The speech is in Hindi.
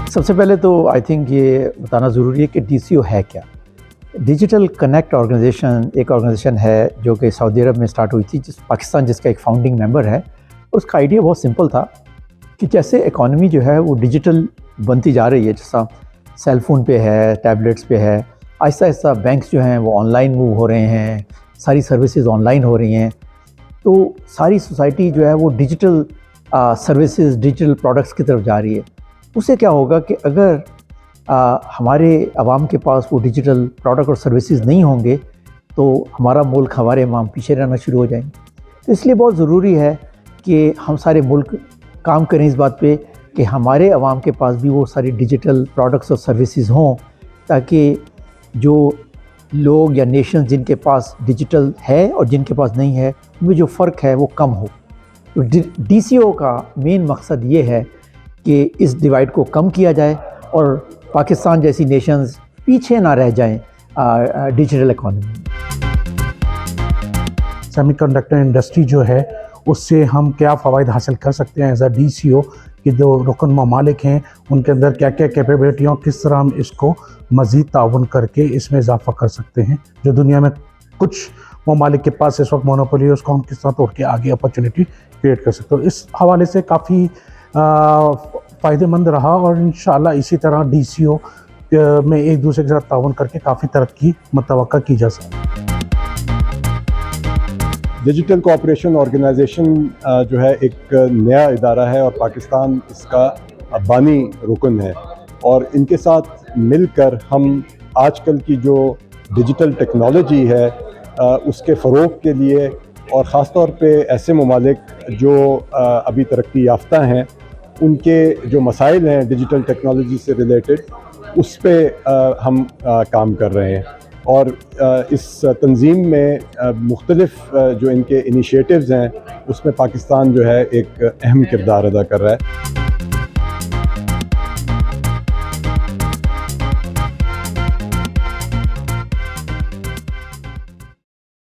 सबसे पहले तो आई थिंक ये बताना ज़रूरी है कि डीसीओ है क्या। डिजिटल कनेक्ट ऑर्गेनाइजेशन एक ऑर्गेनाइजेशन है जो कि सऊदी अरब में स्टार्ट हुई थी, पाकिस्तान जिसका एक फाउंडिंग मेंबर है। उसका आइडिया बहुत सिंपल था कि जैसे इकॉनमी जो है वो डिजिटल बनती जा रही है, जैसा सेल फ़ोन पे है, टैबलेट्स पे है, आहिस्ता आहिस्ता बैंक्स जो हैं वो ऑनलाइन मूव हो रहे हैं, सारी सर्विसेज ऑनलाइन हो रही हैं, तो सारी सोसाइटी जो है वो डिजिटल सर्विसेज, डिजिटल प्रोडक्ट्स की तरफ जा रही है। उससे क्या होगा कि अगर हमारे आवाम के पास वो डिजिटल प्रोडक्ट और सर्विसेज नहीं होंगे तो हमारा मुल्क, हमारे इमाम पीछे रहना शुरू हो जाएंगे। तो इसलिए बहुत ज़रूरी है कि हम सारे मुल्क काम करें इस बात पे कि हमारे आवाम के पास भी वो सारी डिजिटल प्रोडक्ट्स और सर्विसेज हों, ताकि जो लोग या नेशन जिनके पास डिजिटल है और जिनके पास नहीं है उनमें जो फ़र्क है वो कम हो। तो डीसीओ का मेन मकसद ये है कि इस डिवाइड को कम किया जाए और पाकिस्तान जैसी नेशंस पीछे ना रह जाएं डिजिटल इकॉनमी में। सेमीकंडक्टर इंडस्ट्री जो है उससे हम क्या फ़वाइद हासिल कर सकते हैं एज अ डीसीओ कि जो रुकन ममालिक हैं उनके अंदर क्या क्या कैपेबिलिटियाँ, किस तरह हम इसको मज़ीद ताउन करके इसमें इजाफ़ा कर सकते हैं। जो दुनिया में कुछ ममालिक के पास इस वक्त मोनोपोली है उसको हम किस तरह तोड़ के आगे अपॉर्चुनिटी क्रिएट कर सकते हो। इस हवाले से काफ़ी फ़ायदेमंद रहा और इंशाअल्लाह इसी तरह डीसीओ में एक दूसरे के साथ ताउन करके काफ़ी तरक्की मुतवक्का की जा सकती है। डिजिटल कोऑपरेशन ऑर्गेनाइजेशन जो है एक नया इदारा है और पाकिस्तान इसका बानी रुकन है, और इनके साथ मिलकर हम आजकल की जो डिजिटल टेक्नोलॉजी है उसके फ़रोग़ के लिए, और ख़ास तौर पे ऐसे ममालिक जो अभी तरक्की याफ्ता हैं उनके जो मसाइल हैं डिजिटल टेक्नोलॉजी से रिलेटेड, उस पे हम काम कर रहे हैं। और इस तंजीम में मुख्तलिफ जो इनके इनिशिएटिव्स हैं उसमें पाकिस्तान जो है एक अहम किरदार अदा कर रहा है।